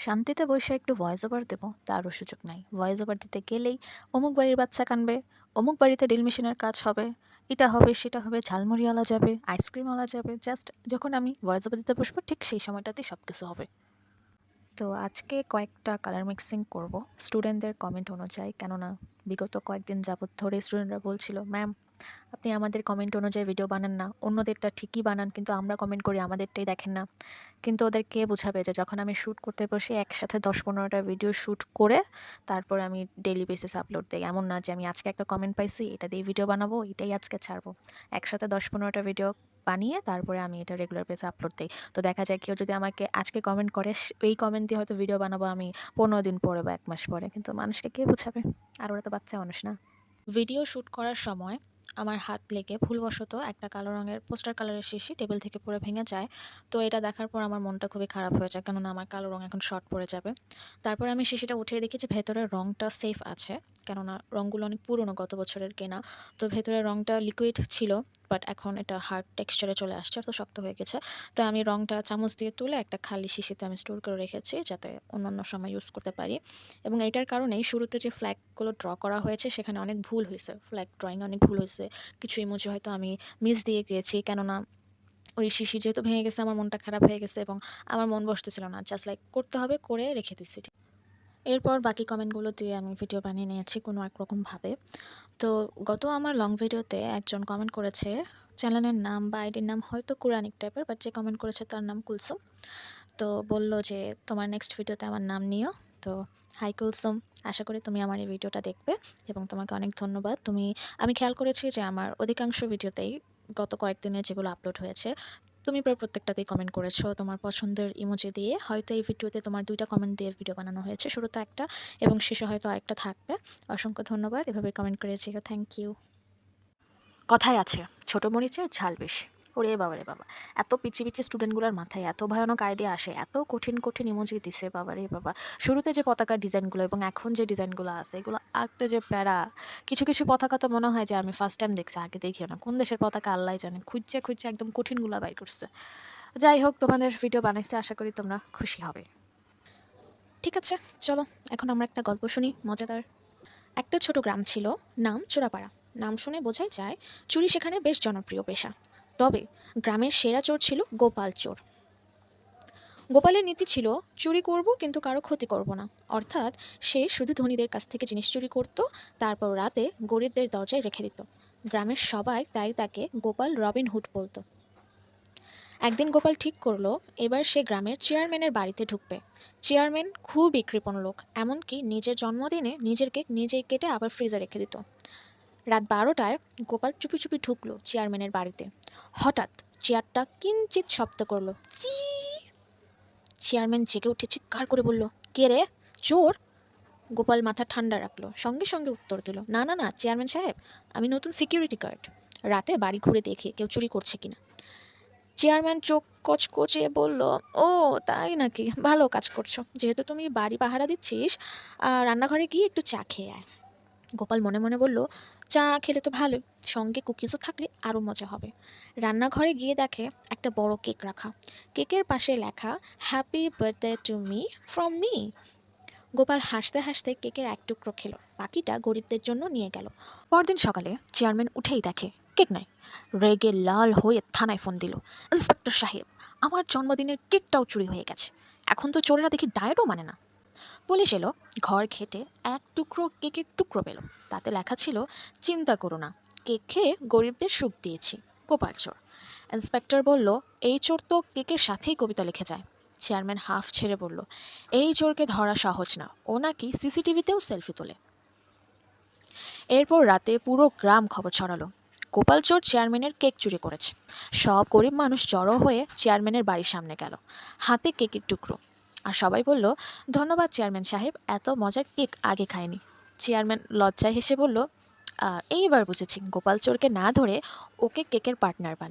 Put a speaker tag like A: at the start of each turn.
A: শান্তিতে বইসা একটু ভয়েস ওভার দেবো, তারও সুযোগ নাই। ভয়েস ওভার দিতে গেলেই অমুক বাড়ির বাচ্চা কানবে, অমুক বাড়িতে ড্রিল মেশিনের কাজ হবে, এটা হবে, সেটা হবে, ঝালমুড়িওয়ালা যাবে, আইসক্রিমওয়ালা যাবে। জাস্ট যখন আমি ভয়েস ওভার দিতে বসবো ঠিক সেই সময়টাতেই সবকিছু হবে। তো আজকে কয়েকটা কালার মিক্সিং করব স্টুডেন্টদের কমেন্ট অনুযায়ী, কেননা বিগত কয়েকদিন যাবৎ ধরে স্টুডেন্টরা বলছিল, ম্যাম আপনি আমাদের কমেন্ট অনুযায়ী ভিডিও বানান না, অন্যদেরটা ঠিকই বানান কিন্তু আমরা কমেন্ট করি আমাদেরটাই দেখেন না। কিন্তু ওদের কে বোঝাবে যে যখন আমি শ্যুট করতে বসি একসাথে ১০-১৫টা ভিডিও শ্যুট করে তারপর আমি ডেইলি বেসিস আপলোড দিই। এমন না যে আমি আজকে একটা কমেন্ট পাইছি এটা দিয়ে ভিডিও বানাবো, এটাই আজকে ছাড়বো। একসাথে ১০-১৫টা ভিডিও বানিয়ে তারপরে আমি এটা রেগুলার বেসে আপলোড দিই। তো দেখা যায় কেউ যদি আমাকে আজকে কমেন্ট করে এই কমেন্ট দিয়ে হয়তো ভিডিও বানাবো আমি ১৫ দিন পরে বা ১ মাস পরে। কিন্তু মানুষকে কে বোঝাবে? আর ওরা তো বাচ্চা মানুষ না। ভিডিও শ্যুট করার সময় আমার হাত লেগে ভুলবশত একটা কালো রঙের পোস্টার কালারের শিশি টেবিল থেকে পড়ে ভেঙে যায়। তো এটা দেখার পর আমার মনটা খুবই খারাপ হয়ে যায়, কেননা আমার কালো রঙ এখন শর্ট পড়ে যাবে। তারপরে আমি শিশিটা উঠিয়ে দেখি যে ভেতরের রঙটা সেফ আছে, কেননা রঙগুলো অনেক পুরনো, গত বছরের কেনা। তো ভেতরের রঙটা লিকুইড ছিল, বাট এখন এটা হার্ড টেক্সচারে চলে আসছে, তো শক্ত হয়ে গেছে। তো আমি রঙটা চামচ দিয়ে তুলে একটা খালি শিশিতে আমি স্টোর করে রেখেছি, যাতে অন্যান্য সময় ইউজ করতে পারি। এবং এইটার কারণেই শুরুতে যে ফ্ল্যাগগুলো ড্র করা হয়েছে সেখানে অনেক ভুল হয়েছে, ফ্ল্যাগ ড্রয়িংয়ে অনেক ভুল হয়েছে। কিছু ইমোজি হয়তো আমি মিস দিয়ে গিয়েছি, কেননা ওই শিশি যেহেতু ভেঙে গেছে আমার মনটা খারাপ হয়ে গেছে এবং আমার মন বসতেছিল না, জাস্ট লাইক করতে হবে করে রেখে দিচ্ছি। এরপর বাকি কমেন্টগুলো দিয়ে আমি ভিডিও বানিয়ে নিয়েছি কোনো একরকমভাবে। তো গত আমার লং ভিডিওতে একজন কমেন্ট করেছে, চ্যানেলের নাম বা আইডির নাম হয়তো কোরআনিক টাইপের, বাট যে কমেন্ট করেছে তার নাম কুলসুম। তো বলল যে তোমার নেক্সট ভিডিওতে আমার নাম নিও। তো হাই কুলসুম, আশা করি তুমি আমার এই ভিডিওটা দেখবে এবং তোমাকে অনেক ধন্যবাদ। আমি খেয়াল করেছি যে আমার অধিকাংশ ভিডিওতেই গত কয়েকদিনে যেগুলো আপলোড হয়েছে তুমি প্রায় প্রত্যেকটাতেই কমেন্ট করেছো তোমার পছন্দের ইমোজি দিয়ে। হয়তো এই ভিডিওতে তোমার ২টা কমেন্ট দিয়ে ভিডিও বানানো হয়েছে, শুরুতে একটা এবং শেষে হয়তো আরেকটা থাকবে। অসংখ্য ধন্যবাদ এভাবে কমেন্ট করেছি, থ্যাংক ইউ। কথায় আছে ছোট মরিচের ঝাল বেশি। ওরে বাবা রে বাবা, এত পিচি পিচি স্টুডেন্টগুলোর মাথায় এত ভয়ানক আইডিয়া আসে, এত কঠিন কঠিন ইমোজি দিছে বাবা রে বাবা। শুরুতে যে পতাকার ডিজাইনগুলো এবং এখন যে ডিজাইনগুলো আছে এগুলো আঁকতে যে প্যারা। কিছু কিছু পতাকা তো মনে হয় যে আমি ফার্স্ট টাইম দেখছি, আগে দেখিও না। কোন দেশের পতাকা আল্লাহ জানে, খুঁজছে খুঁজছে একদম কঠিনগুলো বাইর করছে। যাই হোক, তোমাদের ভিডিও বানাইছে, আশা করি তোমরা খুশি হবে। ঠিক আছে, চলো এখন আমরা একটা গল্প শুনি মজাদার। একটা ছোট গ্রাম ছিল, নাম চোরাপাড়া। নাম শুনে বোঝাই যায় চুরি সেখানে বেশ জনপ্রিয় পেশা। তবে গ্রামের সেরা চোর ছিল গোপাল চোর। গোপালের নীতি ছিল চুরি করব কিন্তু কারো ক্ষতি করব না। অর্থাৎ সে শুধু ধনীদের কাছ থেকে জিনিস চুরি করত, তারপর রাতে গরিবদের দরজায় রেখে দিত। গ্রামের সবাই তাই তাকে গোপাল রবিন হুড বলতো। একদিন গোপাল ঠিক করলো এবার সে গ্রামের চেয়ারম্যানের বাড়িতে ঢুকবে। চেয়ারম্যান খুবই কৃপণ লোক, এমনকি নিজের জন্মদিনে নিজের কেক নিজেই কেটে আবার ফ্রিজে রেখে দিত। রাত ১২টায় গোপাল চুপি চুপি ঢুকলো চেয়ারম্যানের বাড়িতে। হঠাৎ চেয়ারটা কিঞ্চিৎ শব্দ করলো, চি। চেয়ারম্যান জেগে উঠে চিৎকার করে বলল, কে রে? চোর? গোপাল মাথা ঠান্ডা রাখলো, সঙ্গে সঙ্গে উত্তর দিল, না না না চেয়ারম্যান সাহেব, আমি নতুন সিকিউরিটি গার্ড, রাতে বাড়ি ঘুরে দেখি কেউ চুরি করছে কিনা। চেয়ারম্যান চোখ কচকচে বলল, ও তাই নাকি, ভালো কাজ করছো, যেহেতু তুমি বাড়ি পাহারা দিচ্ছিস রান্নাঘরে গিয়ে একটু চা খেয়ে আয়। গোপাল মনে মনে বলল, চা খেলে তো ভালোই, সঙ্গে কুকিজও থাকলে আরও মজা হবে। রান্নাঘরে গিয়ে দেখে একটা বড় কেক রাখা, কেকের পাশে লেখা, happy birthday to me from me. Gopal হাসতে হাসতে কেকের এক টুকরো খেলো, বাকিটা গরিবদের জন্য নিয়ে গেল। পরদিন সকালে চেয়ারম্যান উঠেই দেখে কেক নাই। রেগে লাল হয়ে থানায় ফোন দিল, ইন্সপেক্টর সাহেব, আমার জন্মদিনের কেকটাও চুরি হয়ে গেছে, এখন তো চোরেরা দেখি ডায়েটও মানে না। পুলিশ এলো, ঘর ঘেটে এক টুকরো কেকের টুকরো পেল, তাতে লেখা ছিল, চিন্তা করো না, কেক খেয়ে গরিবদের সুখ দিয়েছি, গোপাল চোর। ইন্সপেক্টর বলল, এই চোর তো কেকের সাথেই কবিতা লিখে যায়। চেয়ারম্যান হাফ ছেড়ে বলল, এই চোরকে ধরা সহজ না, ও নাকি সিসিটিভিতেও সেলফি তোলে। এরপর রাতে পুরো গ্রাম খবর ছড়ালো, গোপাল চোর চেয়ারম্যানের কেক চুরি করেছে। সব গরিব মানুষ জড়ো হয়ে চেয়ারম্যানের বাড়ির সামনে গেল, হাতে কেকের টুকরো। আর সবাই বলল, ধন্যবাদ চেয়ারম্যান সাহেব, এত মজার কেক আগে খায়নি। চেয়ারম্যান লজ্জায় হেসে বলল, এইবার বুঝেছি, গোপাল চোরকে না ধরে ওকে কেকের পার্টনার বানান।